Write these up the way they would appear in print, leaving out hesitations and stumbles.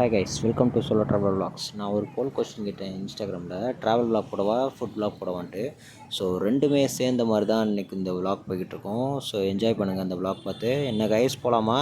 Hi guys, welcome to solo travel vlogs. நான் ஒரு போல் question கேட்டேன் இன்ஸ்டாகிராமில், ட்ராவல் vlog போடவா ஃபுட் vlog போடவான்ட்டு. ஸோ ரெண்டுமே சேர்ந்த மாதிரி தான் இன்றைக்கி இந்த vlog போய்கிட்ருக்கோம். ஸோ என்ஜாய் பண்ணுங்கள் அந்த vlog பார்த்து. என்ன கைஸ், போகலாமா?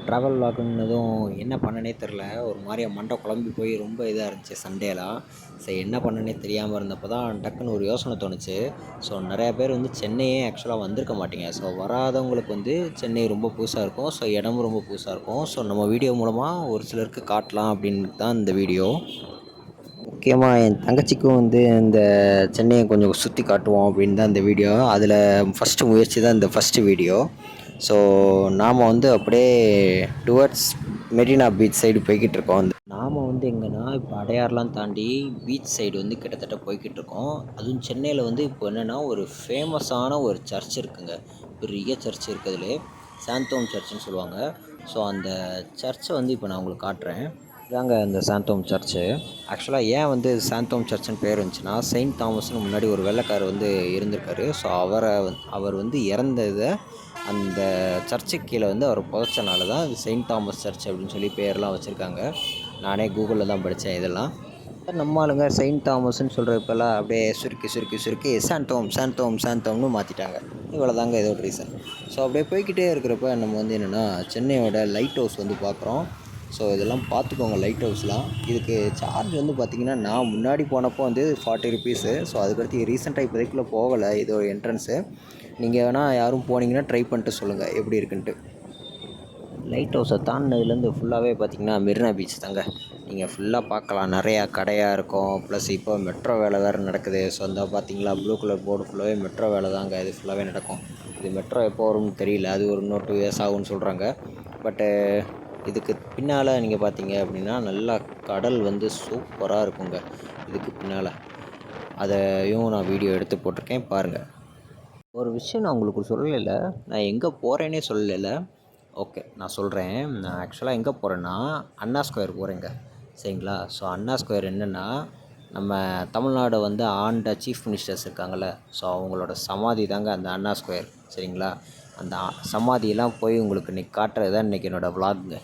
ட்ராவல் vlogனதும் என்ன பண்ணனே தெரில, ஒரு மாதிரியா மண்டை குழம்பி போய் ரொம்ப இதாக இருந்துச்சு சண்டேலாம். சரி என்ன பண்ணனே தெரியாமல் இருந்தப்போ தான் டக்குன்னு ஒரு யோசனை தோணுச்சு. ஸோ நிறையா பேர் வந்து சென்னையே ஆக்சுவலாக வந்திருக்க மாட்டீங்க. ஸோ வராதவங்களுக்கு வந்து சென்னை ரொம்ப புதுசாக இருக்கும். ஸோ இடமும் ரொம்ப புதுசாக இருக்கும். ஸோ நம்ம வீடியோ மூலமாக ஒரு சிலருக்கு காட்டலாம் அப்படின்னு தான் இந்த வீடியோ. முக்கியமாக என் தங்கச்சிக்கும் வந்து இந்த சென்னையை கொஞ்சம் சுற்றி காட்டுவோம் அப்படின்னு தான் இந்த வீடியோ. அதில் ஃபஸ்ட்டு முயற்சி தான் இந்த ஃபஸ்ட்டு வீடியோ. ஸோ நாம் வந்து அப்படியே டுவர்ட்ஸ் மெரினா பீச் சைடு போய்கிட்டு இருக்கோம். நாம் வந்து எங்கன்னா இப்போ அடையார்லாம் தாண்டி பீச் சைடு வந்து கிட்டத்தட்ட போய்கிட்டு இருக்கோம். அதுவும் சென்னையில் வந்து இப்போ என்னென்னா ஒரு ஃபேமஸான ஒரு சர்ச் இருக்குங்க, பெரிய சர்ச் இருக்கிறதுலே சாந்தோம் சர்ச்சுன்னு சொல்லுவாங்க. ஸோ அந்த சர்ச்சை வந்து இப்போ நான் உங்களுக்கு காட்டுறேன். இதாங்க அந்த சாந்தோம் சர்ச்சு. ஆக்சுவலாக ஏன் வந்து சாந்தோம் சர்ச்சுன்னு பேர் இருந்துச்சுன்னா, செயின்ட் தாமஸ்னு முன்னாடி ஒரு வெள்ளைக்காரர் வந்து இருந்திருக்காரு. ஸோ அவர் வந்து இறந்ததை அந்த சர்ச்சுக்கு கீழே வந்து அவர் புதைச்சனால தான் அது செயின்ட் தாமஸ் சர்ச் அப்படின்னு சொல்லி பேர்லாம் வச்சுருக்காங்க. நானே கூகுளில் தான் படித்தேன் இதெல்லாம். நம்ம ஆளுங்க செயின்ட் தாமஸ்ன்னு சொல்கிறப்பெல்லாம் அப்படியே சுருக்கி சாந்தோம்னு மாற்றிட்டாங்க. இவ்வளோ தாங்க இதோட ரீசன். ஸோ அப்படியே போய்கிட்டே இருக்கிறப்ப நம்ம வந்து என்னென்னா சென்னையோட லைட் ஹவுஸ் வந்து பார்க்குறோம். ஸோ இதெல்லாம் பார்த்துக்கோங்க, லைட் ஹவுஸ்லாம். இதுக்கு சார்ஜ் வந்து பார்த்திங்கன்னா நான் முன்னாடி போனப்போ வந்து 40 ருபீஸு. ஸோ அதுக்கடுத்து ரீசெண்டாக இப்போதைக்குள்ளே போகலை இது ஒரு என்ட்ரன்ஸு. நீங்கள் வேணால் யாரும் போனீங்கன்னா ட்ரை பண்ணிட்டு சொல்லுங்கள் எப்படி இருக்குன்ட்டு. லைட் ஹவுஸை தாண்டினதுலேருந்து ஃபுல்லாகவே பார்த்திங்கன்னா மெரினா பீச் தாங்க. நீங்கள் ஃபுல்லாக பார்க்கலாம், நிறையா கடையாக இருக்கும். ப்ளஸ் இப்போ மெட்ரோ வேலை வேறு நடக்குது. ஸோ அந்த பார்த்திங்களா ப்ளூ கலர் போர்டு ஃபுல்லாகவே மெட்ரோ வேலை தாங்க. இது ஃபுல்லாகவே நடக்கும். இது மெட்ரோ எப்போ வரும்னு தெரியல, அது ஒரு இன்னொரு 2 இயர்ஸ் ஆகும்னு சொல்கிறாங்க. பட்டு இதுக்கு பின்னால் நீங்கள் பார்த்தீங்க அப்படின்னா நல்லா கடல் வந்து சூப்பராக இருக்குங்க இதுக்கு பின்னால். அதையும் நான் வீடியோ எடுத்து போட்டிருக்கேன், பாருங்கள். ஒரு விஷயம் நான் உங்களுக்கு சொல்லலை, நான் எங்கே போகிறேன்னே சொல்லலை. ஓகே, நான் சொல்கிறேன். நான் ஆக்சுவலாக எங்கே போகிறேன்னா அண்ணா ஸ்கொயர் போகிறேங்க, சரிங்களா? ஸோ அண்ணா ஸ்கொயர் என்னென்னா, நம்ம தமிழ்நாடு வந்து ஆண்ட சீஃப் மினிஸ்டர்ஸ் இருக்காங்கள்ல, ஸோ அவங்களோட சமாதி தாங்க அந்த அண்ணா ஸ்கொயர், சரிங்களா? அந்த சமாதியெல்லாம் போய் உங்களுக்கு இன்றைக்கி காட்டுறது தான் இன்றைக்கி என்னோடய விளாகுங்க.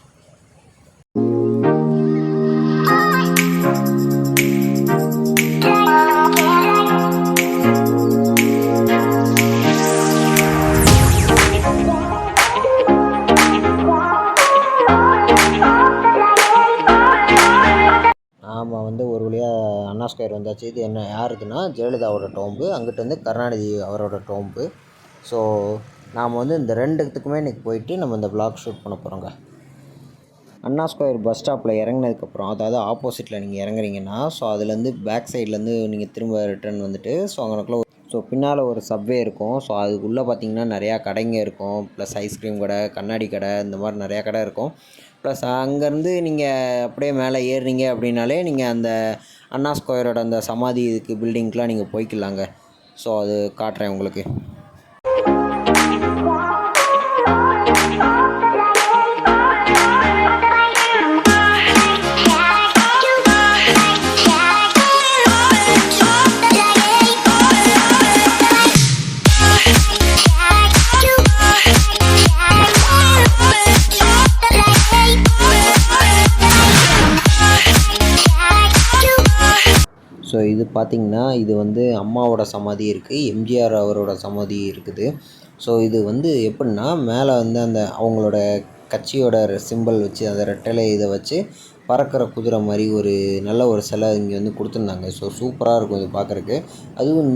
நாம் வந்து ஒரு வழியாக அண்ணா ஸ்கொயர் வந்தாச்சு. இது என்ன யாருக்குன்னா ஜெயலலிதாவோட டோம்பு, அங்கிட்டு வந்து கருணாநிதி அவரோட டோம்பு. ஸோ நாம் வந்து இந்த ரெண்டுத்துக்குமே இன்றைக்கி போயிட்டு நம்ம இந்த vlog ஷூட் பண்ண போகிறோங்க. அண்ணா ஸ்கொயர் பஸ் ஸ்டாப்பில் இறங்கினதுக்கப்புறம், அதாவது ஆப்போசிட்டில் நீங்கள் இறங்குறீங்கன்னா, ஸோ அதுலேருந்து பேக் சைட்லேருந்து நீங்கள் திரும்ப ரிட்டர்ன் வந்துட்டு, ஸோ அங்கனக்குள்ள பின்னால் ஒரு சப்வே இருக்கும். ஸோ அதுக்குள்ளே பார்த்திங்கன்னா நிறையா கடைங்க இருக்கும். ப்ளஸ் ஐஸ்கிரீம் கடை, கண்ணாடி கடை, இந்த மாதிரி நிறையா கடை இருக்கும். ப்ளஸ் அங்கேருந்து நீங்கள் அப்படியே மேலே ஏறுறீங்க அப்படின்னாலே நீங்கள் அந்த அண்ணா ஸ்கொயரோட அந்த சமாதி இதுக்கு பில்டிங்க்கெலாம் நீங்கள் போய்க்கலாங்க. ஸோ அது காட்டுறேன் உங்களுக்கு. ஸோ இது பார்த்திங்கன்னா இது வந்து அம்மாவோட சமாதி இருக்குது, எம்ஜிஆர் அவரோட சமாதி இருக்குது. ஸோ இது வந்து எப்படின்னா, மேலே வந்து அந்த அவங்களோட கட்சியோட சிம்பிள் வச்சு, அந்த ரெட்டலை இதை வச்சு பறக்கிற குதிரை மாதிரி ஒரு நல்ல ஒரு சிலை இங்கே வந்து கொடுத்துருந்தாங்க. ஸோ சூப்பராக இருக்கும் இது பார்க்குறக்கு. அதுவும்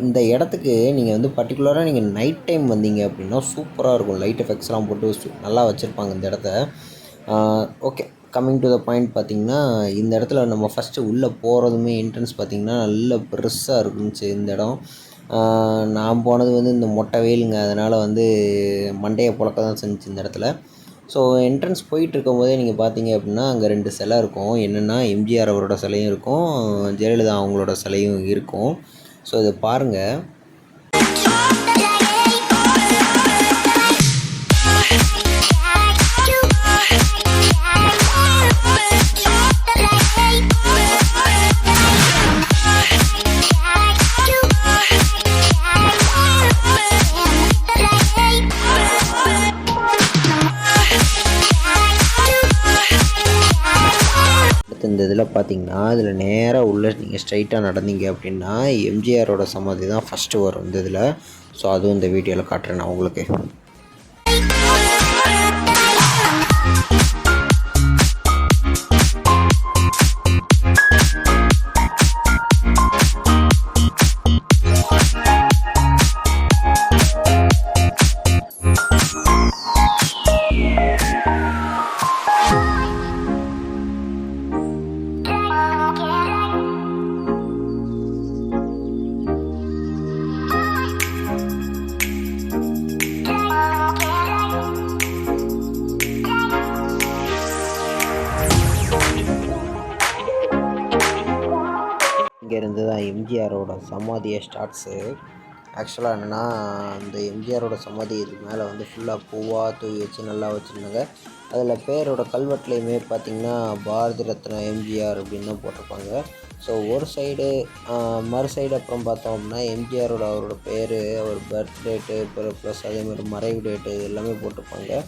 இந்த இடத்துக்கு நீங்கள் வந்து பர்டிகுலராக நீங்கள் நைட் டைம் வந்தீங்க அப்படின்னா சூப்பராக இருக்கும். லைட் எஃபெக்ட்ஸ்லாம் போட்டு நல்லா வச்சுருப்பாங்க இந்த இடத்த. Okay, coming to the point. பார்த்திங்கன்னா இந்த இடத்துல நம்ம ஃபஸ்ட்டு உள்ளே போகிறதுமே என்ட்ரன்ஸ் பார்த்திங்கன்னா நல்ல பெருசாக இருந்துச்சு இந்த இடம். நான் போனது வந்து இந்த மொட்டை வெயிலுங்க, அதனால் வந்து மண்டையை புழக்க தான் செஞ்சுச்சு இந்த இடத்துல. ஸோ என்ட்ரன்ஸ் போயிட்டுருக்கும் போதே நீங்கள் பார்த்தீங்க அப்படின்னா அங்கே 2 சிலை இருக்கும். என்னென்னா எம்ஜிஆர் அவரோட சிலையும் இருக்கும், ஜெயலலிதா அவங்களோட சிலையும் இருக்கும். ஸோ இதை பாருங்கள். இதில் பார்த்தீங்கன்னா இதில் நேராக உள்ள நீங்கள் ஸ்ட்ரைட்டாக நடந்தீங்க அப்படின்னா எம்ஜிஆரோட சமாதி தான் ஃபஸ்ட்டு வரும் இந்த இதில். ஸோ அதுவும் இந்த வீடியோவில் காட்டுறேன் நான் உங்களுக்கு. இங்கேருந்து தான் எம்ஜிஆரோட சமாதியை ஸ்டார்ட்ஸு. ஆக்சுவலாக என்னென்னா அந்த எம்ஜிஆரோட சமாதி இது மேலே வந்து ஃபுல்லாக பூவாக தூவி வச்சு நல்லா வச்சுருந்தாங்க. அதில் பேரோட கல்வெட்டுலேயுமே பார்த்திங்கன்னா பாரதி ரத்னா எம்ஜிஆர் அப்படின்னு தான் போட்டிருப்பாங்க. ஸோ ஒரு சைடு மறு சைடு அப்புறம் பார்த்தோம் அப்படின்னா எம்ஜிஆரோட அவரோட பேர், அவர் பர்த் டேட்டு, ப்ளஸ் அதேமாதிரி மறைவு டேட்டு இது எல்லாமே போட்டிருப்பாங்க.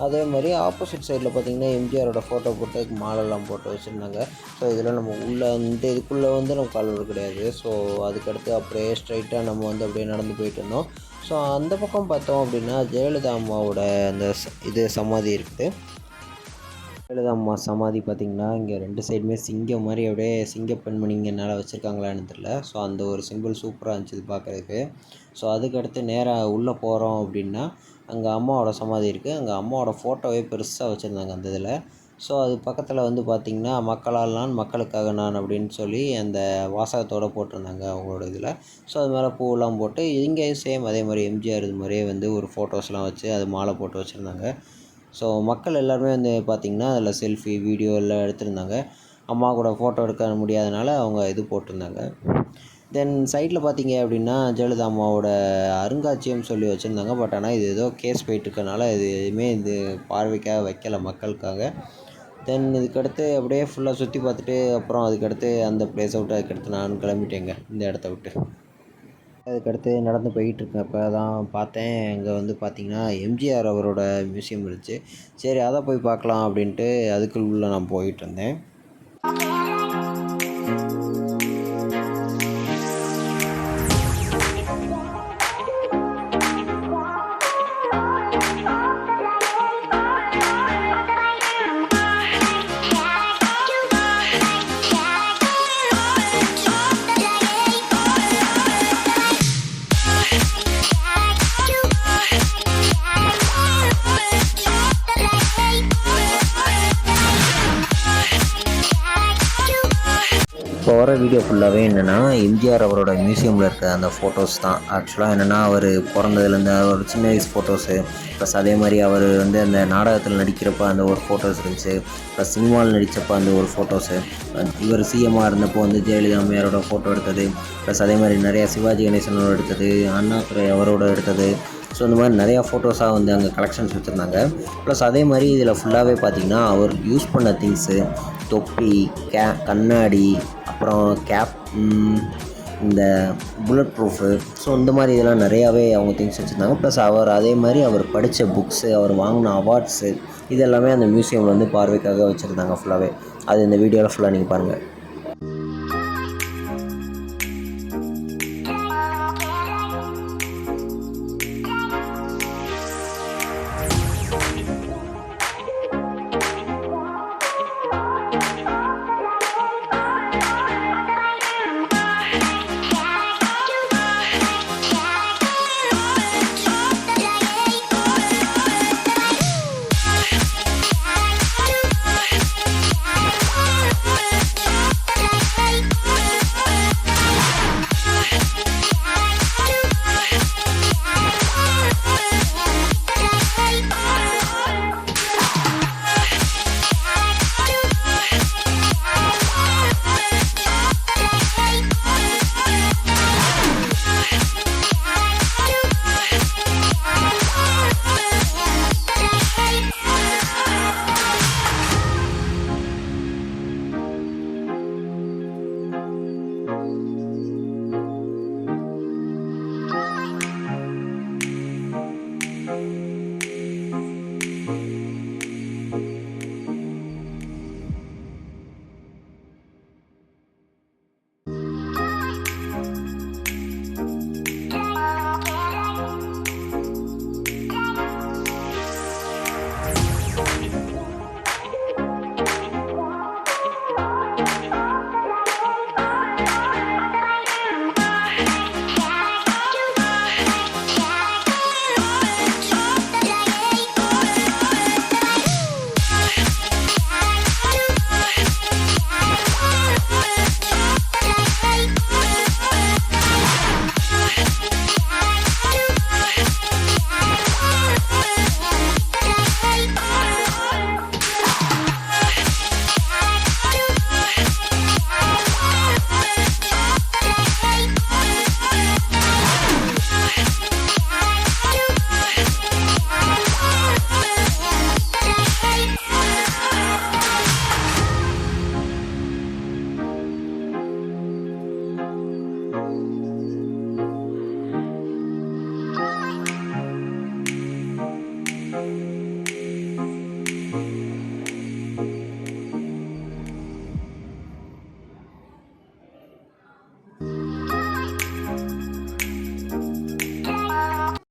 அதே மாதிரி ஆப்போசிட் சைடில் பார்த்திங்கன்னா எம்ஜிஆரோட ஃபோட்டோ போட்டு மாலெல்லாம் போட்டு வச்சுருந்தாங்க. ஸோ இதெல்லாம் நம்ம உள்ளே இந்த இதுக்குள்ளே வந்து நம்ம கால்வெடு கிடையாது. ஸோ அதுக்கடுத்து அப்படியே ஸ்ட்ரைட்டாக நம்ம வந்து அப்படியே நடந்து போயிட்டு இருந்தோம். ஸோ அந்த பக்கம் பார்த்தோம் அப்படின்னா ஜெயலலிதா அம்மாவோட அந்த இது சமாதி இருக்குது. ஜெயலலிதா அம்மா சமாதி பார்த்திங்கன்னா இங்கே 2 சைடுமே சிங்கம் மாதிரி அப்படியே சிங்க பெண்மணிங்க என்னால் வச்சுருக்காங்களான்னு தெரியல. ஸோ அந்த ஒரு சிம்பிள் சூப்பராக இருந்துச்சு பார்க்குறதுக்கு. ஸோ அதுக்கடுத்து நேராக உள்ளே போகிறோம் அப்படின்னா அங்கே அம்மாவோட சமாதி இருக்குது. அங்கே அம்மாவோட ஃபோட்டோவே பெருசாக வச்சுருந்தாங்க அந்த இதில். ஸோ அது பக்கத்தில் வந்து பார்த்திங்கன்னா மக்களால் நான் மக்களுக்காக நான் அப்படின்னு சொல்லி அந்த வாசகத்தோடு போட்டிருந்தாங்க அவங்களோட இதில். ஸோ அது மேலே பூவெல்லாம் போட்டு இங்கேயும் சேம் அதே மாதிரி எம்ஜிஆர் இது மாதிரியே வந்து ஒரு ஃபோட்டோஸ்லாம் வச்சு அது மாலை போட்டு வச்சுருந்தாங்க. ஸோ மக்கள் எல்லாருமே வந்து பார்த்திங்கன்னா அதில் செல்ஃபி வீடியோ எல்லாம் எடுத்திருந்தாங்க. அம்மா கூட ஃபோட்டோ எடுக்க முடியாதனால அவங்க இது போட்டிருந்தாங்க. தென் சைடில் பார்த்தீங்க அப்படின்னா ஜெயலலிதா அம்மாவோட அருங்காட்சியகம் சொல்லி வச்சுருந்தாங்க. பட் ஆனால் இது ஏதோ கேஸ் போயிட்டுருக்கனால இது எதுவுமே இது பார்வைக்காக வைக்கலை மக்களுக்காக. தென் இதுக்கடுத்து அப்படியே ஃபுல்லாக சுற்றி பார்த்துட்டு அப்புறம் அதுக்கடுத்து அந்த பிளேஸை விட்டு அதுக்கடுத்து நான் கிளம்பிட்டேங்க இந்த இடத்த விட்டு. அதுக்கடுத்து நடந்து போயிட்டுருக்கப்போ தான் பார்த்தேன் இங்கே வந்து பார்த்திங்கன்னா எம்ஜிஆர் அவரோட மியூசியம் இருந்துச்சு. சரி அதை போய் பார்க்கலாம் அப்படின்ட்டு அதுக்குள்ளே நான் போயிட்டுருந்தேன். இப்போ வர வீடியோ ஃபுல்லாகவே என்னென்னா எம்ஜிஆர் அவரோட மியூசியமில் இருக்க அந்த ஃபோட்டோஸ் தான். ஆக்சுவலாக என்னென்னா அவர் பிறந்ததுலேருந்து ஒரு சின்ன வயசு ஃபோட்டோஸு, ப்ளஸ் அதே மாதிரி அவர் வந்து அந்த நாடகத்தில் நடிக்கிறப்ப அந்த ஒரு ஃபோட்டோஸ் இருந்துச்சு, ப்ளஸ் சினிமாவில் நடித்தப்போ அந்த ஒரு ஃபோட்டோஸு, இவர் சிஎம்மாக இருந்தப்போ வந்து ஜெயலலிதா அம்மையாரோட ஃபோட்டோ எடுத்தது, ப்ளஸ் அதே மாதிரி நிறையா சிவாஜி கணேசனோட எடுத்தது, அண்ணாதுரை அவரோட எடுத்தது. ஸோ இந்த மாதிரி நிறையா ஃபோட்டோஸாக வந்து அங்கே கலெக்ஷன்ஸ் வச்சுருந்தாங்க. ப்ளஸ் அதே மாதிரி இதில் ஃபுல்லாகவே பார்த்திங்கன்னா அவர் யூஸ் பண்ண திங்ஸு, தொப்பி, கண்ணாடி, அப்புறம் கேப், இந்த புல்லட் ப்ரூஃபு, ஸோ இந்த மாதிரி இதெல்லாம் நிறையாவே அவங்க திங்ஸ் வச்சுருந்தாங்க. ப்ளஸ் அவர் அதே மாதிரி அவர் படித்த புக்ஸு, அவர் வாங்கின அவார்ட்ஸு இது எல்லாமே அந்த மியூசியமில் வந்து பார்வைக்காக வச்சுருந்தாங்க ஃபுல்லாகவே. அது இந்த வீடியோவில் ஃபுல்லாக நீங்கள் பாருங்கள்.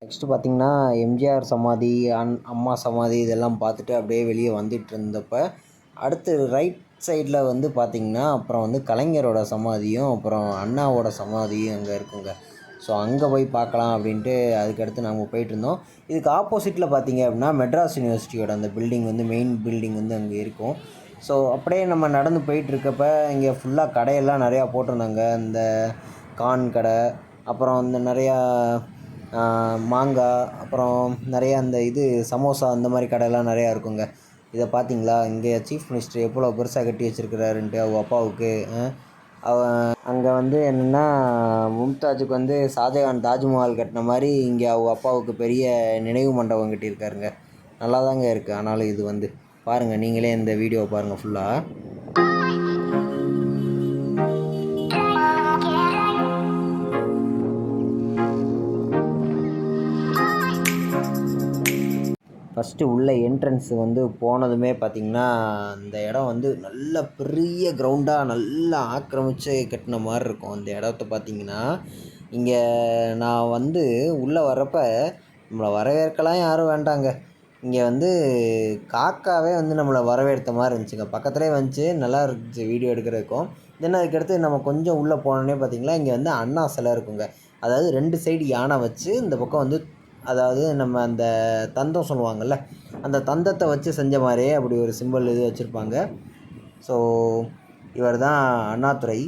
நெக்ஸ்ட்டு பார்த்திங்கன்னா எம்ஜிஆர் சமாதி, அம்மா சமாதி இதெல்லாம் பார்த்துட்டு அப்படியே வெளியே வந்துட்டு இருந்தப்ப, அடுத்து ரைட் சைடில் வந்து பார்த்திங்கன்னா அப்புறம் வந்து கலைஞரோட சமாதியும் அப்புறம் அண்ணாவோட சமாதியும் அங்கே இருக்குங்க. ஸோ அங்கே போய் பார்க்கலாம் அப்படின்ட்டு அதுக்கடுத்து நாங்கள் போயிட்டுருந்தோம். இதுக்கு ஆப்போசிட்டில் பார்த்திங்க அப்படின்னா மெட்ராஸ் யூனிவர்சிட்டியோட அந்த பில்டிங் வந்து மெயின் பில்டிங் வந்து அங்கே இருக்கும். ஸோ அப்படியே நம்ம நடந்து போயிட்டுருக்கப்ப இங்கே ஃபுல்லாக கடையெல்லாம் நிறையா போட்டிருந்தாங்க. இந்த கார்ன் கடை, அப்புறம் இந்த நிறையா மாங்காய், அப்புறம் நிறையா அந்த சமோசா அந்த மாதிரி கடையெல்லாம் நிறையா இருக்குங்க. இதை பார்த்தீங்களா, இங்கே சீஃப் மினிஸ்டர் எவ்வளோ பெருசாக கட்டி வச்சுருக்கிறாருன்ட்டு அவங்க அப்பாவுக்கு. அங்கே வந்து என்னென்னா மும்தாஜுக்கு வந்து ஷாஜகான் தாஜ்மஹால் கட்டின மாதிரி இங்கே அவங்க அப்பாவுக்கு பெரிய நினைவு மண்டபம் கட்டியிருக்காருங்க. நல்லா தாங்க இருக்குது. ஆனாலும் இது வந்து பாருங்கள், நீங்களே இந்த வீடியோவை பாருங்கள் ஃபுல்லாக. ஃபஸ்ட்டு உள்ள என்ட்ரன்ஸு வந்து போனதுமே பார்த்திங்கன்னா அந்த இடம் வந்து நல்ல பெரிய கிரவுண்டாக நல்லா ஆக்கிரமித்து கட்டின மாதிரி இருக்கும். அந்த இடத்த பார்த்திங்கன்னா இங்கே நான் வந்து உள்ளே வர்றப்போ நம்மளை வரவேற்கலாம் யாரும் வேண்டாங்க. இங்கே வந்து காக்காவே வந்து நம்மளை வரவேற்ற மாதிரி இருந்துச்சுங்க. பக்கத்துலேயே வந்துச்சு, நல்லா இருந்துச்சு வீடியோ எடுக்கிறதுக்கும். தென் அதுக்கடுத்து நம்ம கொஞ்சம் உள்ளே போனோன்னே பார்த்திங்கன்னா இங்கே வந்து அண்ணா சிலை இருக்குங்க. அதாவது 2 சைடு யானை வச்சு இந்த பக்கம் வந்து, அதாவது நம்ம அந்த தந்தம் சொல்லுவாங்கள்ல, அந்த தந்தத்தை வச்சு செஞ்ச மாதிரியே அப்படி ஒரு சிம்பிள் வச்சுருப்பாங்க. ஸோ இவர் தான் அண்ணாதுரை,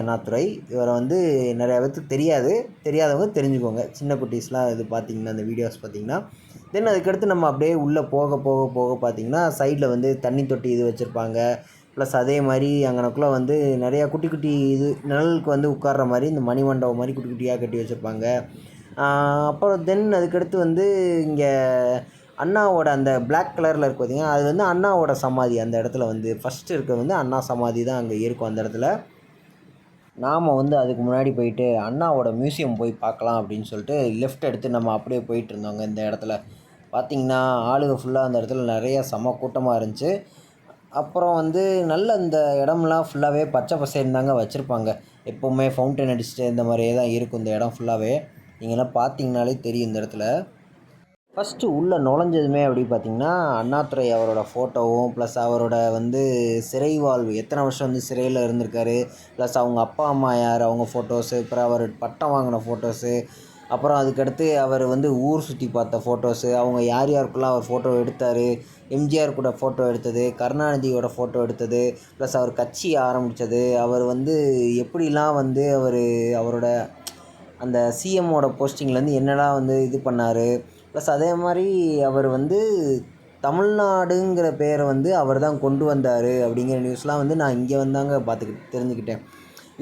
அண்ணாதுரை. இவரை வந்து நிறையா பேருக்கு தெரியாது, தெரியாதவங்க தெரிஞ்சுக்கோங்க. சின்ன குட்டீஸ்லாம் இது பார்த்திங்கன்னா அந்த வீடியோஸ் பார்த்திங்கன்னா. தென் அதுக்கடுத்து நம்ம அப்படியே உள்ளே போக போக போக பார்த்திங்கன்னா சைடில் வந்து தண்ணி தொட்டி வச்சுருப்பாங்க. ப்ளஸ் அதே மாதிரி அங்கனக்குள்ளே வந்து நிறையா குட்டி குட்டி நிழலுக்கு வந்து உட்கார்ற மாதிரி இந்த மணிமண்டபம் மாதிரி குட்டி குட்டியாக கட்டி வச்சுருப்பாங்க. அப்புறம் தென் அதுக்கடுத்து வந்து இங்கே அண்ணாவோட அந்த பிளாக் கலரில் இருக்குது பார்த்திங்கன்னா, அது வந்து அண்ணாவோட சமாதி. அந்த இடத்துல வந்து ஃபஸ்ட்டு இருக்கிறது வந்து அண்ணா சமாதி தான் அங்கே இருக்கும். அந்த இடத்துல நாம் வந்து அதுக்கு முன்னாடி போயிட்டு அண்ணாவோட மியூசியம் போய் பார்க்கலாம் அப்படின்னு சொல்லிட்டு லெஃப்ட் எடுத்து நம்ம அப்படியே போயிட்டு இருந்தோங்க. இந்த இடத்துல பார்த்திங்கன்னா ஆளுங்க ஃபுல்லாக அந்த இடத்துல நிறையா செம கூட்டமாக இருந்துச்சு. அப்புறம் வந்து நல்ல இந்த இடம்லாம் ஃபுல்லாகவே பச்சை பசேல்னு தாங்க வச்சுருப்பாங்க. எப்போவுமே ஃபவுண்டைன் அடிச்சுட்டு இந்த மாதிரியே தான் இருக்கும் இந்த இடம் ஃபுல்லாகவே. நீங்கள்லாம் பார்த்தீங்கனாலே தெரியும் இந்த இடத்துல. ஃபஸ்ட்டு உள்ளே நுழைஞ்சதுமே அப்படி பார்த்திங்கன்னா அண்ணாதுரை அவரோட ஃபோட்டோவும், ப்ளஸ் அவரோட வந்து சிறை வாழ்வு, எத்தனை வருஷம் வந்து சிறையில் இருந்திருக்காரு, ப்ளஸ் அவங்க அப்பா அம்மா யார் அவங்க ஃபோட்டோஸு, அப்புறம் அவர் பட்டம் வாங்கின ஃபோட்டோஸு, அப்புறம் அதுக்கடுத்து அவர் வந்து ஊர் சுற்றி பார்த்த ஃபோட்டோஸு, அவங்க யார் யாருக்குலாம் அவர் ஃபோட்டோ எடுத்தார், எம்ஜிஆர் கூட ஃபோட்டோ எடுத்தது, கருணாநிதியோட ஃபோட்டோ எடுத்தது, ப்ளஸ் அவர் கட்சி ஆரம்பித்தது, அவர் வந்து எப்படிலாம் வந்து அவரோட அந்த சிஎம்மோட போஸ்டிங்லேருந்து என்னெல்லாம் வந்து இது பண்ணார், ப்ளஸ் அதே மாதிரி அவர் வந்து தமிழ்நாடுங்கிற பேரை வந்து அவர் தான் கொண்டு வந்தார் அப்படிங்கிற நியூஸ்லாம் வந்து நான் இங்கே வந்தாங்க தெரிஞ்சுக்கிட்டேன்.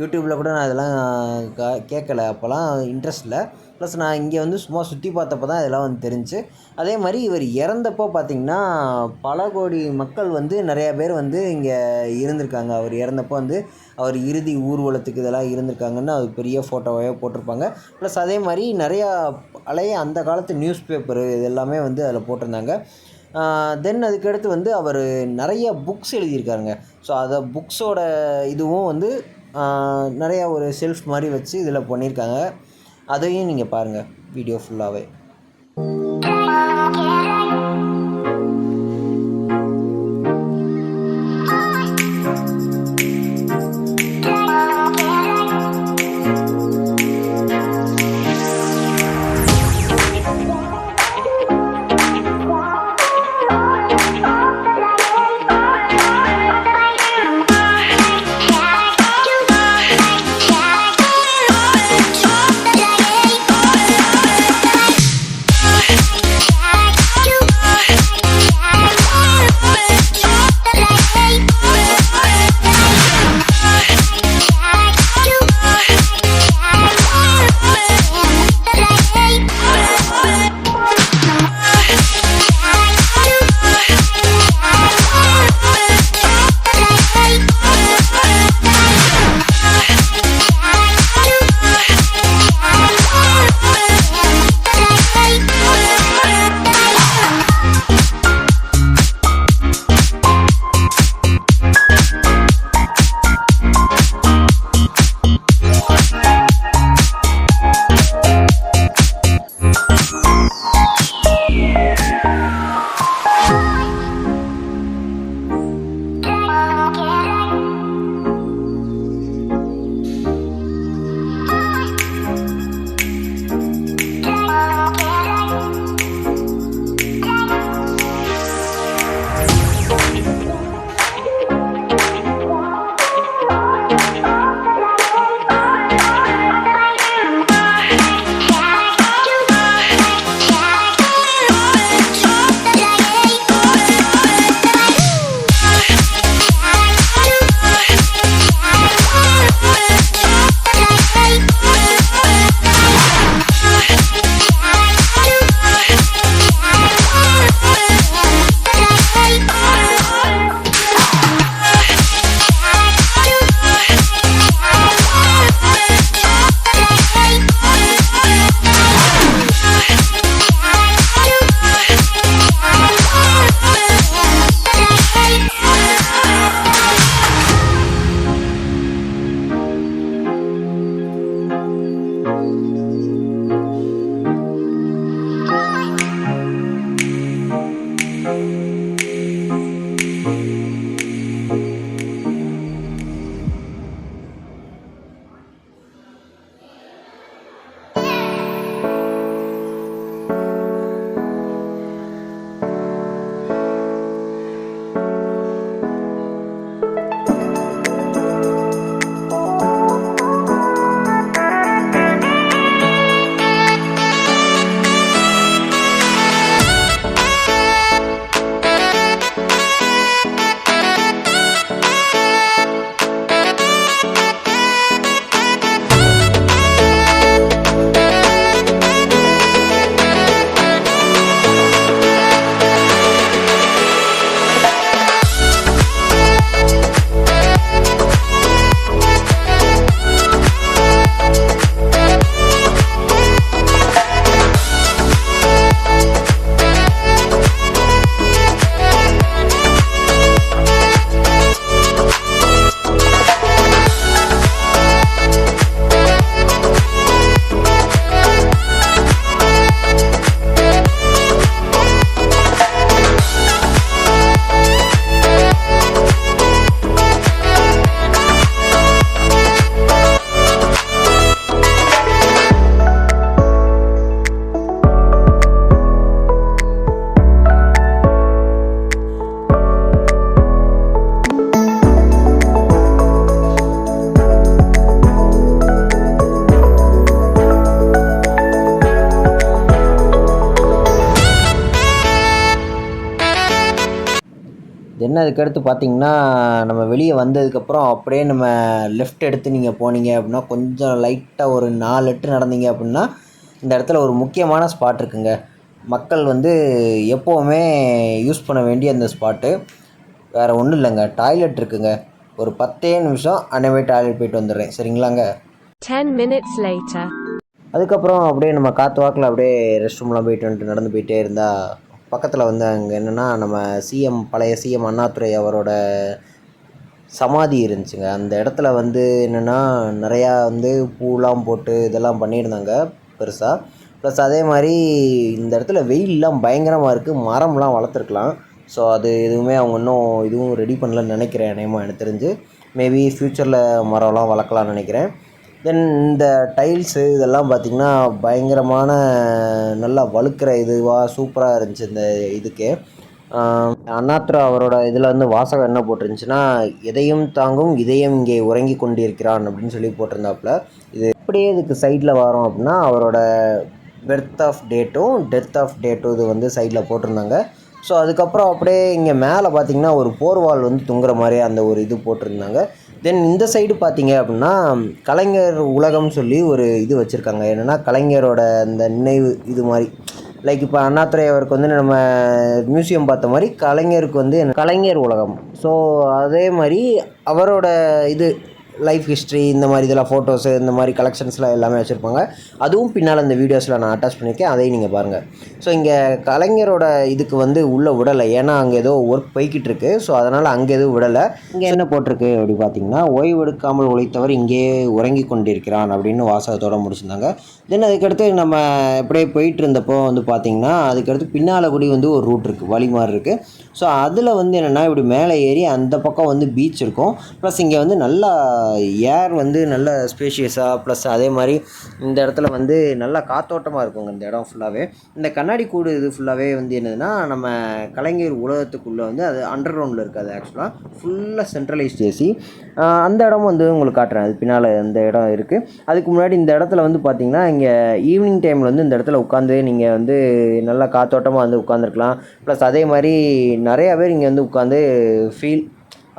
யூடியூப்பில் கூட நான் இதெல்லாம் கேட்கல, அப்போல்லாம் இன்ட்ரெஸ்ட் இல்லை. ப்ளஸ் நான் இங்கே வந்து சும்மா சுற்றி பார்த்தப்போ தான் இதெல்லாம் வந்து தெரிஞ்சு. அதே மாதிரி இவர் இறந்தப்போ பார்த்திங்கன்னா பல கோடி மக்கள் வந்து நிறையா பேர் வந்து இங்கே இருந்திருக்காங்க. அவர் இறந்தப்போ வந்து அவர் இறுதி ஊர்வலத்துக்கு இதெல்லாம் இருந்திருக்காங்கன்னு அது பெரிய ஃபோட்டோவாகவே போட்டிருப்பாங்க. ப்ளஸ் அதே மாதிரி நிறையா பழைய அந்த காலத்து நியூஸ் பேப்பரு இது எல்லாமே வந்து அதில் போட்டிருந்தாங்க. தென் அதுக்கடுத்து வந்து அவர் நிறைய புக்ஸ் எழுதியிருக்காருங்க. ஸோ அதை புக்ஸோட இதுவும் வந்து நிறையா ஒரு ஷெல்ஃப் மாதிரி வச்சு இதில் பண்ணியிருக்காங்க. அதையும் நீங்கள் பாருங்கள் வீடியோ ஃபுல்லாகவே. தென் அதுக்கடுத்து பார்த்தீங்கன்னா நம்ம வெளியே வந்ததுக்கப்புறம் அப்படியே நம்ம லெஃப்ட் எடுத்து நீங்கள் போனீங்க அப்படின்னா கொஞ்சம் லைட்டாக ஒரு 4 எட்டு நடந்தீங்க அப்படின்னா இந்த இடத்துல ஒரு முக்கியமான ஸ்பாட் இருக்குங்க. மக்கள் வந்து எப்போவுமே யூஸ் பண்ண வேண்டிய அந்த ஸ்பாட்டு வேறு ஒன்றும் இல்லைங்க, டாய்லெட் இருக்குங்க. ஒரு 10 நிமிஷம் அன்னைவே டாய்லெட் போயிட்டு வந்துடுறேன், சரிங்களாங்க. 10 minutes later. அதுக்கப்புறம் அப்படியே நம்ம காற்று வாக்கில் அப்படியே ரெஸ்ட் ரூம்லாம் போயிட்டு வந்துட்டு நடந்து போயிட்டே இருந்தால் பக்கத்தில் வந்து அங்கே என்னென்னா நம்ம பழைய சிஎம் அண்ணாதுரை அவரோட சமாதி இருந்துச்சுங்க. அந்த இடத்துல வந்து என்னென்னா நிறையா வந்து பூலாம் போட்டு இதெல்லாம் பண்ணியிருந்தாங்க பெருசாக. ப்ளஸ் அதே மாதிரி இந்த இடத்துல வெயிலெலாம் பயங்கரமாக இருக்குது, மரம்லாம் வளர்த்துருக்கலாம். ஸோ அது எதுவுமே அவங்க இன்னும் இதுவும் ரெடி பண்ணலன்னு நினைக்கிறேன். எனக்கு தெரிஞ்சு மேபி ஃப்யூச்சரில் மரம்லாம் வளர்க்கலான்னு நினைக்கிறேன். தென் இந்த டைல்ஸு இதெல்லாம் பார்த்திங்கன்னா பயங்கரமான நல்லா வழுக்கிற இதுவாக சூப்பராக இருந்துச்சு. இந்த இதுக்கு அண்ணாதுரை அவரோட இதில் வந்து வாசகம் என்ன போட்டிருந்துச்சுன்னா, எதையும் தாங்கும் இதயம் இங்கே உறங்கி கொண்டிருக்கிறான் அப்படின்னு சொல்லி போட்டிருந்தாப்புல. இது அப்படியே இதுக்கு சைடில் வரோம் அப்படின்னா அவரோட பர்த் ஆஃப் டேட்டும் டெத் ஆஃப் டேட்டும் இது வந்து சைடில் போட்டிருந்தாங்க. ஸோ அதுக்கப்புறம் அப்படியே இங்கே மேலே பார்த்திங்கன்னா ஒரு போர்வால் வந்து தொங்குற மாதிரி அந்த ஒரு இது போட்டிருந்தாங்க. தென் இந்த சைடு பார்த்தீங்க அப்படின்னா கலைஞர் உலகம்னு சொல்லி ஒரு இது வச்சுருக்காங்க. என்னென்னா கலைஞரோட அந்த நினைவு இது மாதிரி, லைக் இப்போ அண்ணாதுரை அவருக்கு வந்து நம்ம மியூசியம் பார்த்த மாதிரி கலைஞருக்கு வந்து கலைஞர் உலகம். ஸோ அதே மாதிரி அவரோட இது லைஃப் ஹிஸ்ட்ரி இந்த மாதிரி இதெல்லாம் ஃபோட்டோஸு இந்த மாதிரி கலெக்ஷன்ஸ்லாம் எல்லாமே வச்சுருப்பாங்க. அதுவும் பின்னால் இந்த வீடியோஸில் நான் அட்டாச் பண்ணியிருக்கேன், அதையும் நீங்கள் பாருங்கள். ஸோ இங்கே கலைஞரோட இதுக்கு வந்து உள்ளே விடலை, ஏன்னா அங்கே ஏதோ ஒர்க் போய்கிட்டு இருக்குது. ஸோ அதனால் அங்கே எதுவும் விடலை. இங்கே என்ன போட்டிருக்கு அப்படி பார்த்தீங்கன்னா, ஓய்வெடுக்காமல் உழைத்தவர் இங்கே உறங்கி கொண்டிருக்கிறான் அப்படின்னு வாசகத்தோடு முடிச்சிருந்தாங்க. தென் அதுக்கடுத்து நம்ம இப்படியே போயிட்டு இருந்தப்போ வந்து பார்த்திங்கன்னா அதுக்கடுத்து பின்னால் கூடி வந்து ஒரு ரூட் இருக்குது, வழி மாதிரி இருக்குது. ஸோ அதில் வந்து என்னென்னா இப்படி மேலே ஏறி அந்த பக்கம் வந்து பீச் இருக்கும். ப்ளஸ் இங்கே வந்து நல்லா ஏர் வந்து நல்ல ஸ்பேஷியஸாக, ப்ளஸ் அதே மாதிரி இந்த இடத்துல வந்து நல்லா காத்தோட்டமாக இருக்குங்க. இந்த இடம் ஃபுல்லாகவே இந்த கண்ணாடி கூடு இது ஃபுல்லாகவே வந்து என்னதுன்னா நம்ம கலைஞர் உலகத்துக்குள்ளே வந்து அது அண்டர் கிரவுண்டில் இருக்காது. ஆக்சுவலாக ஃபுல்லாக சென்ட்ரலைஸ்ட் ஏசி. அந்த இடம் வந்து உங்களுக்கு காட்டுறேன், அது பின்னால் இந்த இடம் இருக்குது. அதுக்கு முன்னாடி இந்த இடத்துல வந்து பார்த்திங்கன்னா இங்கே ஈவினிங் டைமில் வந்து இந்த இடத்துல உட்காந்து நீங்கள் வந்து நல்லா காத்தோட்டமாக வந்து உட்காந்துருக்கலாம். ப்ளஸ் அதே மாதிரி நிறையா பேர் இங்கே வந்து உட்காந்து ஃபீல்,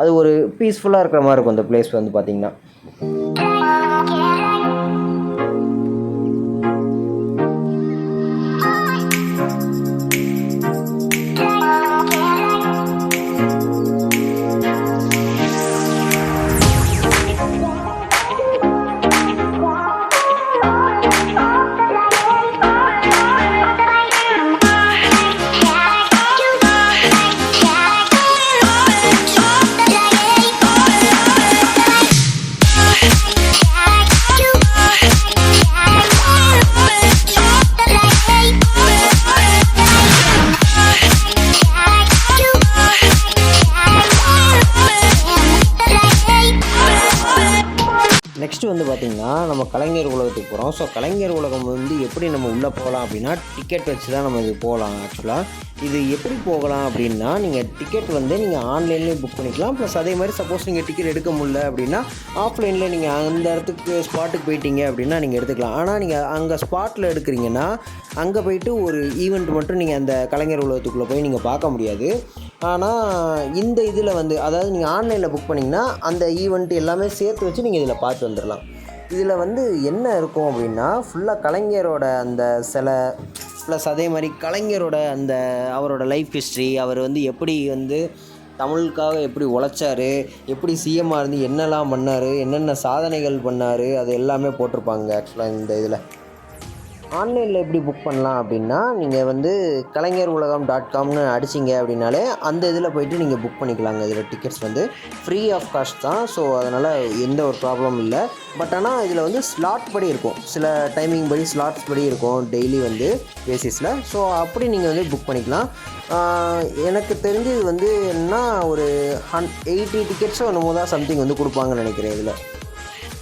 அது ஒரு பீஸ்ஃபுல்லாக இருக்கிற மாதிரி இருக்கும் அந்த பிளேஸ் வந்து பார்த்திங்கன்னா. நெக்ஸ்ட்டு வந்து பார்த்திங்கன்னா நம்ம கலைஞர் உலகத்துக்கு போகிறோம். ஸோ கலைஞர் உலகம் வந்து எப்படி நம்ம உள்ளே போகலாம் அப்படின்னா டிக்கெட் வச்சு தான் நம்ம இது போகலாம். ஆக்சுவலாக இது எப்படி போகலாம் அப்படின்னா நீங்கள் டிக்கெட் வந்து நீங்கள் ஆன்லைன்லேயே புக் பண்ணிக்கலாம். ப்ளஸ் அதே மாதிரி சப்போஸ் நீங்கள் டிக்கெட் எடுக்க முடியல அப்படின்னா ஆஃப்லைனில் நீங்கள் அந்த இடத்துக்கு ஸ்பாட்டுக்கு போயிட்டீங்க அப்படின்னா நீங்கள் எடுத்துக்கலாம். ஆனால் நீங்கள் அங்கே ஸ்பாட்டில் எடுக்கிறீங்கன்னா அங்கே போயிட்டு ஒரு ஈவெண்ட் மட்டும் நீங்கள் அந்த கலைஞர் உலகத்துக்குள்ளே போய் நீங்கள் பார்க்க முடியாது. ஆனால் இந்த இதில் வந்து அதாவது நீங்கள் ஆன்லைனில் புக் பண்ணிங்கன்னா அந்த ஈவெண்ட் எல்லாமே சேர்த்து வச்சு நீங்கள் இதில் பார்த்து வந்துடலாம். இதில் வந்து என்ன இருக்கும் அப்படின்னா ஃபுல்லாக கலைஞரோட அந்த சிலை, ப்ளஸ் அதே மாதிரி கலைஞரோட அந்த அவரோட லைஃப் ஹிஸ்ட்ரி, அவர் வந்து எப்படி வந்து தமிழுக்காக எப்படி உழைச்சார், எப்படி சிஎம்மாக இருந்து என்னெல்லாம் பண்ணார், என்னென்ன சாதனைகள் பண்ணார், அது எல்லாமே போட்டிருப்பாங்க. ஆக்சுவலாக இந்த இதில் ஆன்லைனில் எப்படி புக் பண்ணலாம் அப்படின்னா நீங்கள் வந்து கலைஞர் உலகம் .comனு அடிச்சிங்க அப்படின்னாலே அந்த இதில் போய்ட்டு நீங்கள் புக் பண்ணிக்கலாங்க. இதில் டிக்கெட்ஸ் வந்து ஃப்ரீ ஆஃப் காஸ்ட் தான். ஸோ அதனால் எந்த ஒரு ப்ராப்ளம் இல்லை. பட் ஆனால் இதில் வந்து ஸ்லாட் படி இருக்கும், சில டைமிங் படி ஸ்லாட்ஸ் படி இருக்கும் டெய்லி வந்து பேசிஸில். ஸோ அப்படி நீங்கள் வந்து புக் பண்ணிக்கலாம். எனக்கு தெரிஞ்சு இது வந்து என்ன ஒரு 80 டிக்கெட்ஸோ என்னமோ தான் சம்திங் வந்து கொடுப்பாங்கன்னு நினைக்கிறேன். இதில்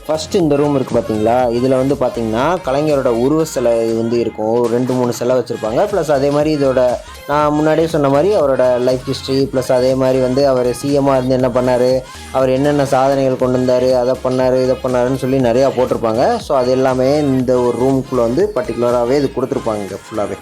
ஃபஸ்ட்டு இந்த ரூம் இருக்குது பார்த்தீங்களா, இதில் வந்து பார்த்திங்கன்னா கலைஞரோட உருவ சிலை வந்து இருக்கும். 2-3 சிலை வச்சுருப்பாங்க. ப்ளஸ் அதே மாதிரி இதோட நான் முன்னாடியே சொன்ன மாதிரி அவரோட லைஃப் ஹிஸ்ட்ரி, ப்ளஸ் அதே மாதிரி வந்து அவர் சிஎம்மாக இருந்து என்ன பண்ணார், அவர் என்னென்ன சாதனைகள் கொண்டு வந்தார், அதை பண்ணார் இதை பண்ணாருன்னு சொல்லி நிறையா போட்டிருப்பாங்க. ஸோ அது எல்லாமே இந்த ஒரு ரூமுக்குள்ளே வந்து பர்டிகுலராகவே இது கொடுத்துருப்பாங்க இங்கே ஃபுல்லாகவே.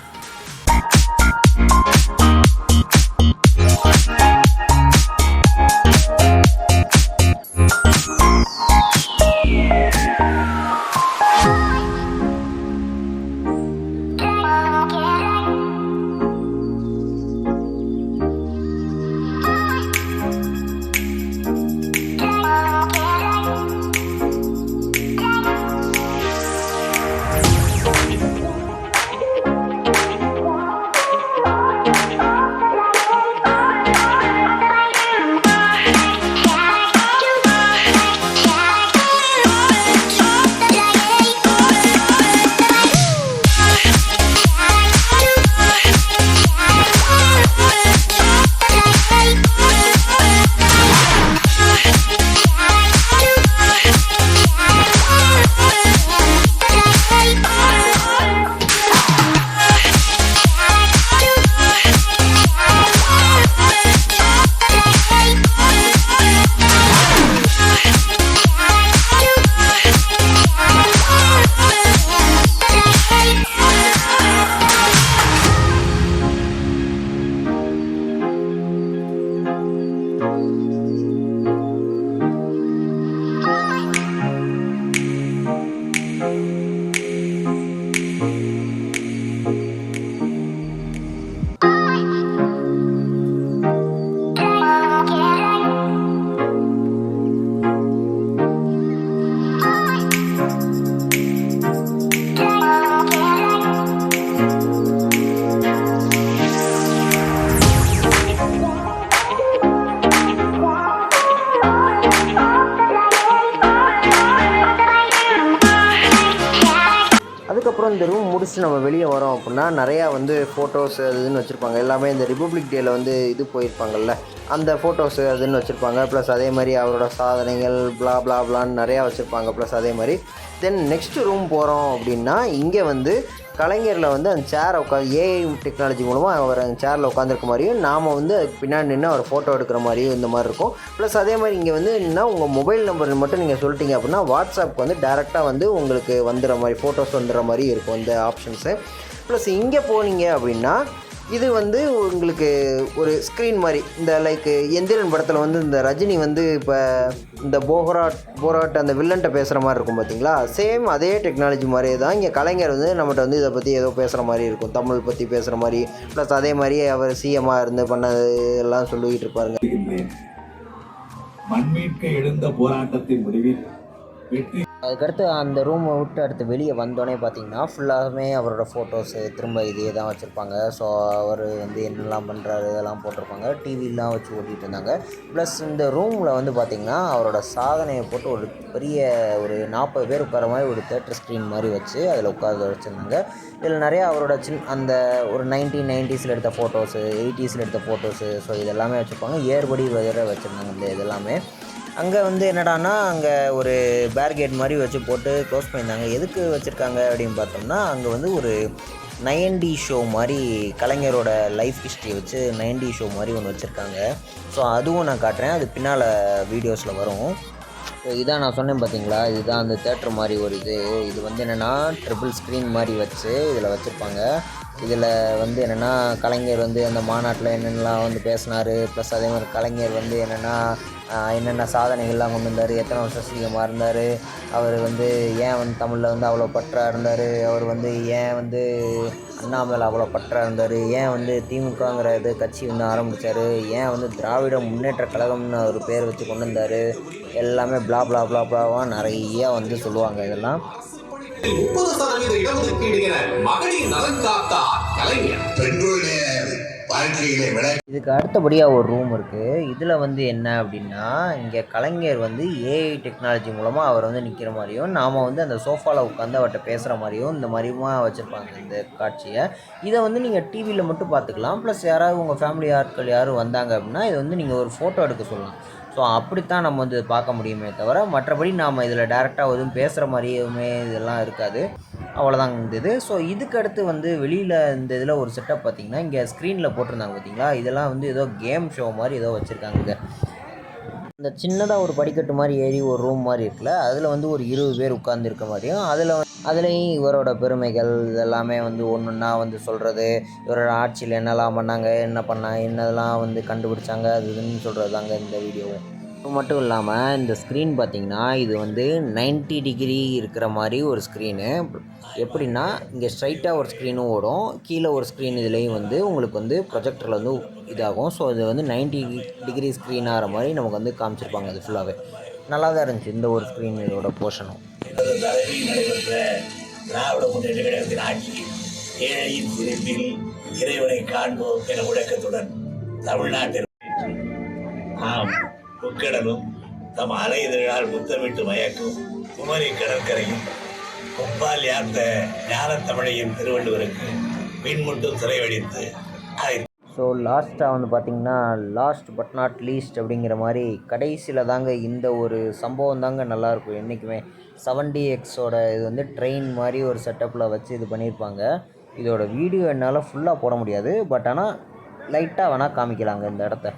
இதுக்கப்புறம் இந்த ரூம் முடிச்சுட்டு நம்ம வெளியே வரோம் அப்படின்னா நிறையா வந்து ஃபோட்டோஸ் அது இதுன்னு வச்சுருப்பாங்க. எல்லாமே இந்த ரிப்பப்ளிக் டேயில் வந்து இது போயிருப்பாங்கள்ல, அந்த ஃபோட்டோஸு அதுன்னு வச்சுருப்பாங்க. ப்ளஸ் அதே மாதிரி அவரோட சாதனைகள் பிளான்னு நிறையா வச்சுருப்பாங்க. ப்ளஸ் அதே மாதிரி தென் நெக்ஸ்ட்டு ரூம் போகிறோம் அப்படின்னா இங்கே வந்து கலைஞரில் வந்து அந்த சேரை ஏஐ டெக்னாலஜி மூலமாக அவர் அந்த சேரில் உட்காந்துருக்க மாதிரியும் நாம் வந்து அதுக்கு பின்னாடி நின்று அவர் ஃபோட்டோ எடுக்கிற மாதிரியும் இந்த மாதிரி இருக்கும். ப்ளஸ் அதே மாதிரி இங்கே வந்து என்னென்னா உங்கள் மொபைல் நம்பர் மட்டும் நீங்கள் சொல்லிட்டீங்க அப்படின்னா வாட்ஸ்அப்புக்கு வந்து டேரெக்டாக வந்து உங்களுக்கு வந்துடுற மாதிரி ஃபோட்டோஸ் வந்துடுற மாதிரி இருக்கும் இந்த ஆப்ஷன்ஸு. ப்ளஸ் இங்கே போனீங்க அப்படின்னா இது வந்து உங்களுக்கு ஒரு ஸ்க்ரீன் மாதிரி இந்த லைக் எந்திரன் படத்தில் வந்து இந்த ரஜினி வந்து இப்போ இந்த போராட் அந்த வில்லன்ட்ட பேசுகிற மாதிரி இருக்கும் பார்த்தீங்களா, சேம் அதே டெக்னாலஜி மாதிரியே தான் இங்கே கலைஞர் வந்து நம்மகிட்ட வந்து இதை பற்றி ஏதோ பேசுகிற மாதிரி இருக்கும், தமிழ் பற்றி பேசுகிற மாதிரி. ப்ளஸ் அதே மாதிரி அவர் சிஎம்மாக இருந்து பண்ணது எல்லாம் சொல்லிக்கிட்டு இருப்பாருங்க. மண்மீட்க எழுந்த போராட்டத்தின் முடிவில் வெற்றி. அதுக்கடுத்து அந்த ரூமை விட்டு அடுத்து வெளியே வந்தோடனே பார்த்தீங்கன்னா ஃபுல்லாகவே அவரோட ஃபோட்டோஸு திரும்ப இதே தான் வச்சுருப்பாங்க. ஸோ அவர் வந்து என்னெல்லாம் பண்ணுறாரு இதெல்லாம் போட்டிருப்பாங்க, டிவிலாம் வச்சு ஓட்டிகிட்டு இருந்தாங்க. ப்ளஸ் இந்த ரூமில் வந்து பார்த்திங்கன்னா அவரோட சாதனையை போட்டு ஒரு பெரிய ஒரு 40 பேர் உட்கார மாதிரி ஒரு தேட்டர் ஸ்க்ரீன் மாதிரி வச்சு அதில் உட்கார வச்சுருந்தாங்க. இதில் நிறையா அவரோட அந்த ஒரு 1990s எடுத்த ஃபோட்டோஸு, 80s எடுத்த ஃபோட்டோஸு, ஸோ இதெல்லாமே வச்சுருப்பாங்க. ஏர்படி வேறு வச்சுருந்தாங்க இந்த இதெல்லாமே. அங்கே வந்து என்னடானா அங்கே ஒரு பேரிகேட் மாதிரி வச்சு போட்டு க்ளோஸ் பண்ணியிருந்தாங்க. எதுக்கு வச்சுருக்காங்க அப்படின்னு பார்த்தோம்னா அங்கே வந்து ஒரு 90 ஷோ மாதிரி கலைஞரோட லைஃப் ஹிஸ்ட்ரி வச்சு 90 ஷோ மாதிரி ஒன்று வச்சுருக்காங்க. ஸோ அதுவும் நான் காட்டுறேன், அது பின்னால் வீடியோஸில் வரும். ஸோ இதான் நான் சொன்னேன் பார்த்தீங்களா, இதுதான் அந்த தேட்டர் மாதிரி ஒரு இது வந்து என்னென்னா ட்ரிபிள் ஸ்க்ரீன் மாதிரி வச்சு இதில் வச்சுருப்பாங்க. இதில் வந்து என்னென்னா கலைஞர் வந்து அந்த மாநாட்டில் என்னென்னலாம் வந்து பேசினார், ப்ளஸ் அதே மாதிரி கலைஞர் வந்து என்னென்ன சாதனைகள்லாம் கொண்டு வந்தார், எத்தனை வருஷம் சிஎம்மாக இருந்தார், அவர் வந்து ஏன் வந்து தமிழில் வந்து அவ்வளோ பற்றாக இருந்தார், அவர் வந்து ஏன் வந்து அண்ணா மேலே அவ்வளோ பற்றாக இருந்தார், ஏன் வந்து திமுகங்கிற இது கட்சி வந்து ஆரம்பித்தார், ஏன் வந்து திராவிட முன்னேற்ற கழகம்னு அவர் பேர் வச்சு கொண்டு வந்தார், எல்லாமே பிளாவாக நிறையா வந்து சொல்லுவாங்க. இதெல்லாம் 30% இடஒதுக்கீடு என மகளிர் நலன் காத்தார் கலைஞர். பெண்களுடைய வாழ்க்கையிலே இதுக்கு அடுத்தபடியாக ஒரு ரூம் இருக்குது. இதில் வந்து என்ன அப்படின்னா இங்கே கலைஞர் வந்து ஏஐ டெக்னாலஜி மூலமாக அவர் வந்து நிற்கிற மாதிரியும் நாம் வந்து அந்த சோஃபாவில் உட்காந்து அவர்கிட்ட பேசுகிற மாதிரியும் இந்த மாதிரியுமா வச்சுருப்பாங்க இந்த காட்சியை. இதை வந்து நீங்கள் டிவியில் மட்டும் பார்த்துக்கலாம். ப்ளஸ் யாராவது உங்கள் ஃபேமிலி ஆட்கள் யாரும் வந்தாங்க அப்படின்னா இதை வந்து நீங்கள் ஒரு ஃபோட்டோ எடுக்க சொல்லலாம். ஸோ அப்படித்தான் நம்ம வந்து பார்க்க முடியுமே தவிர மற்றபடி நாம் இதில் டேரெக்டாக எதுவும் பேசுகிற மாதிரியுமே இதெல்லாம் இருக்காது. அவ்வளோதாங்க இந்த இது. ஸோ இதுக்கு அடுத்து வந்து வெளியில் இந்த இதில் ஒரு செட்டப் பார்த்திங்கன்னா இங்கே ஸ்க்ரீனில் போட்டிருந்தாங்க பார்த்தீங்களா, இதெல்லாம் வந்து ஏதோ கேம் ஷோ மாதிரி ஏதோ வச்சுருக்காங்க. இந்த சின்னதாக ஒரு படிக்கட்டு மாதிரி ஏறி ஒரு ரூம் மாதிரி இருக்குல்ல, அதில் வந்து ஒரு 20 பேர் உட்கார்ந்துருக்க மாதிரியும் அதுலேயும் இவரோட பெருமைகள் இதெல்லாமே வந்து ஒன்றுன்னா வந்து சொல்கிறது, இவரோட ஆட்சியில் என்னெல்லாம் பண்ணாங்க, என்னதெல்லாம் வந்து கண்டுபிடிச்சாங்க அது இதுன்னு சொல்கிறது தாங்க இந்த வீடியோவும். இது மட்டும் இல்லாமல் இந்த ஸ்க்ரீன் பார்த்திங்கன்னா இது வந்து 90 டிகிரி இருக்கிற மாதிரி ஒரு ஸ்க்ரீனு. எப்படின்னா இங்கே ஸ்ட்ரைட்டாக ஒரு ஸ்க்ரீனும் ஓடும், கீழே ஒரு ஸ்க்ரீன் இதுலேயும் வந்து உங்களுக்கு வந்து ப்ரொஜெக்டரில் வந்து இதாகும். ஸோ இது வந்து 90 டிகிரி ஸ்க்ரீன் ஆகிற மாதிரி நமக்கு வந்து காமிச்சிருப்பாங்க. அது ஃபுல்லாகவே நல்லா தான் இருந்துச்சு இந்த ஒரு ஸ்க்ரீன் இதோட போர்ஷனும். நடைபெற்ற திராவிட முன்னேற்ற கழகத்தின் ஆட்சியில் ஏழையின் சிரிப்பில் இறைவனை காண்போம் என முழக்கத்துடன் தமிழ்நாட்டில் முக்கடலும் தம் அலை இதழால் முத்தமிட்டு மயக்கும் குமரி கடற்கரையும் கொப்பால் யார்த்த ஞானத்தமிழையும் திருவள்ளுவருக்கு பின்முட்டும் சிறைவடித்து அதை. ஸோ லாஸ்ட்டாக வந்து பார்த்திங்கன்னா லாஸ்ட் பட் நாட் லீஸ்ட் அப்படிங்கிற மாதிரி கடைசியில் தாங்க இந்த ஒரு சம்பவம் தாங்க நல்லாயிருக்கும் என்றைக்குமே. 7DXோட இது வந்து ட்ரெயின் மாதிரி ஒரு செட்டப்பில் வச்சு இது பண்ணியிருப்பாங்க. இதோட வீடியோ என்னால் ஃபுல்லாக போட முடியாது, பட் ஆனால் லைட்டாக வேணால் காமிக்கலாங்க இந்த இடத்த.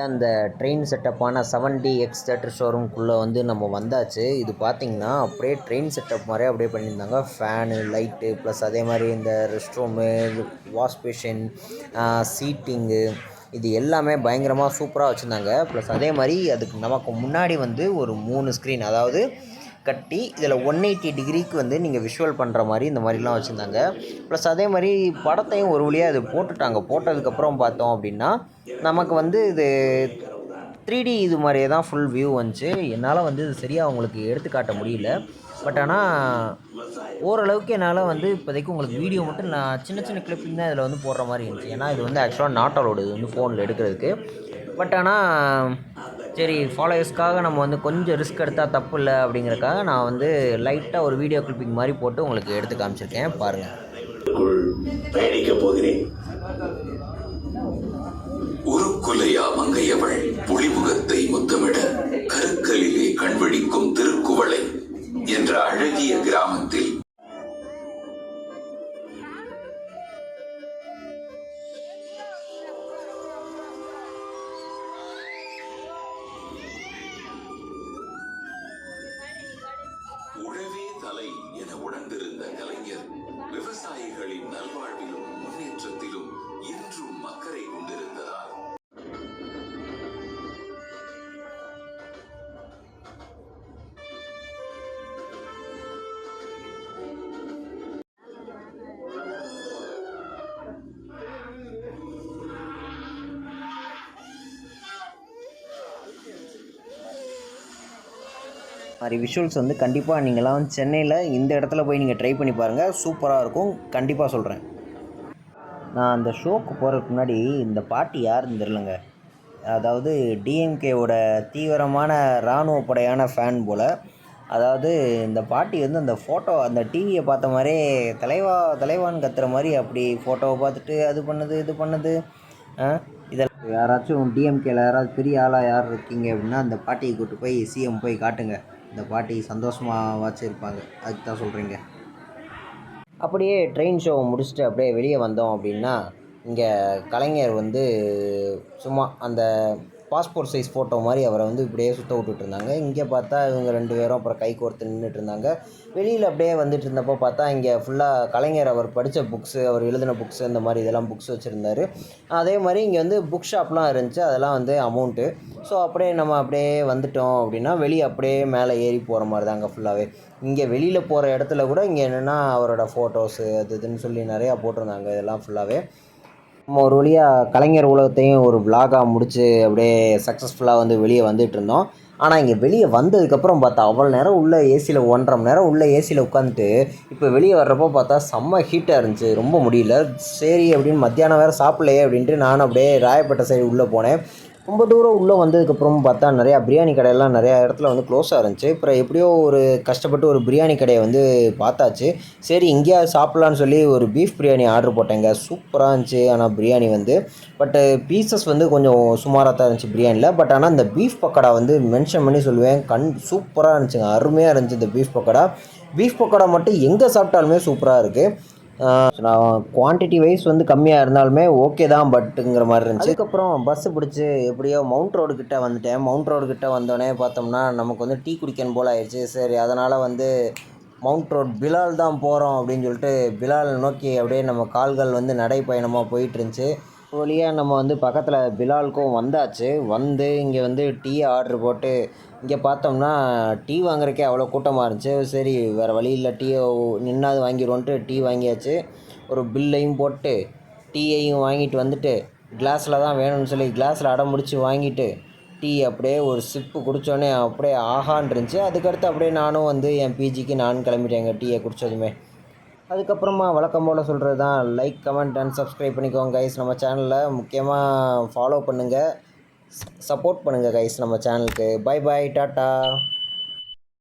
அந்த ட்ரெயின் செட்டப்பான 7DX தேட்டர் ஷோரூம்குள்ளே வந்து நம்ம வந்தாச்சு. இது பார்த்திங்கன்னா அப்படியே ட்ரெயின் செட்டப் மாதிரியே அப்படியே பண்ணியிருந்தாங்க. ஃபேனு, லைட்டு, ப்ளஸ் அதே மாதிரி இந்த rest room, wash basin, cheating, இது எல்லாமே பயங்கரமாக சூப்பராக வச்சுருந்தாங்க. ப்ளஸ் அதே மாதிரி அதுக்கு நமக்கு முன்னாடி வந்து ஒரு 3 ஸ்க்ரீன் அதாவது கட்டி இதில் 180 டிகிரிக்கு வந்து நீங்கள் விஷுவல் பண்ணுற மாதிரி இந்த மாதிரிலாம் வச்சுருந்தாங்க. ப்ளஸ் அதே மாதிரி படத்தையும் ஒரு வழியாக இது போட்டதுக்கப்புறம் பார்த்தோம் அப்படின்னா நமக்கு வந்து இது 3D இது மாதிரியே தான் ஃபுல் வியூ வந்துச்சு. என்னால் வந்து இது சரியாக உங்களுக்கு எடுத்துக்காட்ட முடியல, பட் ஆனால் ஓரளவுக்கு என்னால் வந்து இப்போதைக்கு உங்களுக்கு வீடியோ மட்டும் நான் சின்ன கிளிப்பிங் தான் இதில் வந்து போடுற மாதிரி இருந்துச்சு. ஏன்னா இது வந்து ஆக்சுவலாக நாட் அலோடு, இது வந்து ஃபோனில் எடுக்கிறதுக்கு. பட் ஆனால் சரி ஃபாலோவர்ஸ்க்காக நம்ம வந்து கொஞ்சம் ரிஸ்க் எடுத்தால் தப்பு இல்லை அப்படிங்கிறக்காக நான் வந்து லைட்டாக ஒரு வீடியோ கிளிப்பிங் மாதிரி போட்டு உங்களுக்கு எடுத்து காமிச்சிருக்கேன் பாருங்கள். பயணிக்கப் போகிறேன். உருக்குலையா மங்கையவள் புலிமுகத்தை முத்தமிட கருக்கலிலே கண்விழிக்கும் திருக்குவளை என்ற அழகிய கிராமத்தில் உழவே தலை என உணர்ந்திருந்த கலைஞர் விவசாயிகளின் நல்வாழ்விலும் முன்னேற்றத்திலும் இன்றும் அக்கறை கொண்டிருந்ததால் மாதிரி விஷுவல்ஸ் வந்து கண்டிப்பாக நீங்களாம் சென்னையில் இந்த இடத்துல போய் நீங்கள் ட்ரை பண்ணி பாருங்கள், சூப்பராக இருக்கும், கண்டிப்பாக சொல்கிறேன். நான் அந்த ஷோக்கு போகிறதுக்கு முன்னாடி இந்த பாட்டி யாருன்னு தெரிலங்க. அதாவது டிஎம்கேவோட தீவிரமான இராணுவ படையான ஃபேன் போல். அதாவது இந்த பாட்டி வந்து அந்த ஃபோட்டோ அந்த டிவியை பார்த்த மாதிரியே தலைவான்னு கத்துற மாதிரி அப்படி ஃபோட்டோவை பார்த்துட்டு அது பண்ணுது இது பண்ணுது. இதில் யாராச்சும் டிஎம்கேல யாராவது பெரிய ஆளாக யார் இருக்கீங்க அப்படின்னா அந்த பாட்டியை கூப்பிட்டு போய் சிஎம் போய் காட்டுங்க, இந்த பாட்டி சந்தோஷமாக வச்சுருப்பாங்க, அதுக்கு தான் சொல்கிறீங்க. அப்படியே ட்ரெயின் ஷோவை முடிச்சுட்டு அப்படியே வெளியே வந்தோம் அப்படின்னா இங்கே கலைஞர் வந்து சும்மா அந்த பாஸ்போர்ட் சைஸ் ஃபோட்டோ மாதிரி அவரை வந்து இப்படியே சுற்ற விட்டுட்டு இருந்தாங்க. இங்கே பார்த்தா இவங்க 2 பேரும் அப்புறம் கை கோர்த்து நின்றுட்டு இருந்தாங்க. வெளியில் அப்படியே வந்துட்டு இருந்தப்போ பார்த்தா இங்கே ஃபுல்லாக கலைஞர் அவர் படித்த புக்ஸு, அவர் எழுதின புக்ஸு, இந்த மாதிரி இதெல்லாம் புக்ஸ் வச்சுருந்தார். அதே மாதிரி இங்கே வந்து புக் ஷாப்லாம் இருந்துச்சு, அதெல்லாம் வந்து அமௌண்ட்டு. ஸோ அப்படியே நம்ம அப்படியே வந்துட்டோம் அப்படின்னா வெளியே அப்படியே மேலே ஏறி போகிற மாதிரி தாங்க ஃபுல்லாகவே. இங்கே வெளியில் போகிற இடத்துல கூட இங்கே என்னென்னா அவரோட ஃபோட்டோஸு அது இதுன்னு சொல்லி நிறையா போட்டிருந்தாங்க. இதெல்லாம் ஃபுல்லாகவே நம்ம ஒரு வழியாக கலைஞர் உலகத்தையும் ஒரு விலாகாக முடித்து அப்படியே சக்ஸஸ்ஃபுல்லாக வந்து வெளியே வந்துட்டு இருந்தோம். ஆனால் இங்கே வெளியே வந்ததுக்கப்புறம் பார்த்தா அவ்வளோ நேரம் உள்ள ஏசியில் 1.5 மணி நேரம் உள்ள ஏசியில் உட்காந்துட்டு இப்போ வெளியே வர்றப்போ பார்த்தா செம்ம ஹீட்டாக இருந்துச்சு, ரொம்ப முடியல. சரி அப்படின்னு மத்தியானம் வேறு சாப்பிட்லையே அப்படின்ட்டு நானும் அப்படியே ராயப்பேட்டை சைடு உள்ளே போனேன். ரொம்ப தூரம் உள்ளே வந்ததுக்கப்புறம் பார்த்தா நிறையா பிரியாணி கடையெல்லாம் நிறையா இடத்துல வந்து க்ளோஸாக இருந்துச்சு. அப்புறம் எப்படியோ ஒரு கஷ்டப்பட்டு ஒரு பிரியாணி கடையை வந்து பார்த்தாச்சு. சரி இங்கேயா சாப்பிட்லான்னு சொல்லி ஒரு பீஃப் பிரியாணி ஆர்டர் போட்டேங்க. சூப்பராக இருந்துச்சு. ஆனால் பிரியாணி வந்து பட்டு பீசஸ் வந்து கொஞ்சம் சுமாராக தான் இருந்துச்சு பிரியாணியில். பட் ஆனால் இந்த பீஃப் பக்கோடா வந்து மென்ஷன் பண்ணி சொல்லுவேன், சூப்பராக இருந்துச்சுங்க, அருமையாக இருந்துச்சு இந்த பீஃப் பக்கோடா. பீஃப் பக்கோடா மட்டும் எங்கே சாப்பிட்டாலுமே சூப்பராக இருக்குது. நான் குவான்டிட்டி வைஸ் வந்து கம்மியாக இருந்தாலுமே ஓகே தான் பட்டுங்கிற மாதிரி இருந்துச்சு. அதுக்கப்புறம் பஸ்ஸு பிடிச்சி எப்படியோ மவுண்ட் ரோடு கிட்டே வந்துட்டேன். மவுண்ட் ரோடு கிட்டே வந்தோடனே பார்த்தோம்னா நமக்கு வந்து டீ குடிக்கணும் போல் ஆயிடுச்சு. சரி அதனால் வந்து மவுண்ட் ரோட் பிலால் தான் போகிறோம் அப்படின்னு சொல்லிட்டு பிலால் நோக்கி அப்படியே நம்ம கால்கள் வந்து நடைப்பயணமாக போயிட்டுருந்துச்சு. வழியாக நம்ம வந்து பக்கத்தில் பிலாலுக்கும் வந்தாச்சு. வந்து இங்கே வந்து டீ ஆர்டர் போட்டு இங்கே பார்த்தோம்னா டீ வாங்குறக்கே அவ்வளோ கூட்டமாக இருந்துச்சு. சரி வேறு வழி இல்லை, டீயை நின்னாது வாங்கிடுவோன்ட்டு டீ வாங்கியாச்சு. ஒரு பில்லையும் போட்டு டீயையும் வாங்கிட்டு வந்துட்டு கிளாஸில் தான் வேணும்னு சொல்லி கிளாஸில் அடம் முடித்து வாங்கிட்டு டீ அப்படியே ஒரு சிப்பு குடித்தோடனே அப்படியே ஆஹான் இருந்துச்சு. அதுக்கடுத்து அப்படியே நானும் வந்து என் பிஜிக்கு நானும் கிளம்பிட்டேங்க டீயை குடித்ததுமே. அதுக்கப்புறமா வழக்கம் போல் சொல்கிறது தான், லைக் கமெண்ட் அண்ட் சப்ஸ்கிரைப் பண்ணிக்கோங்க கைஸ். நம்ம சேனலில் முக்கியமாக ஃபாலோ பண்ணுங்கள், சப்போர்ட் பண்ணுங்கள் கைஸ் நம்ம சேனலுக்கு. Bye bye, tata.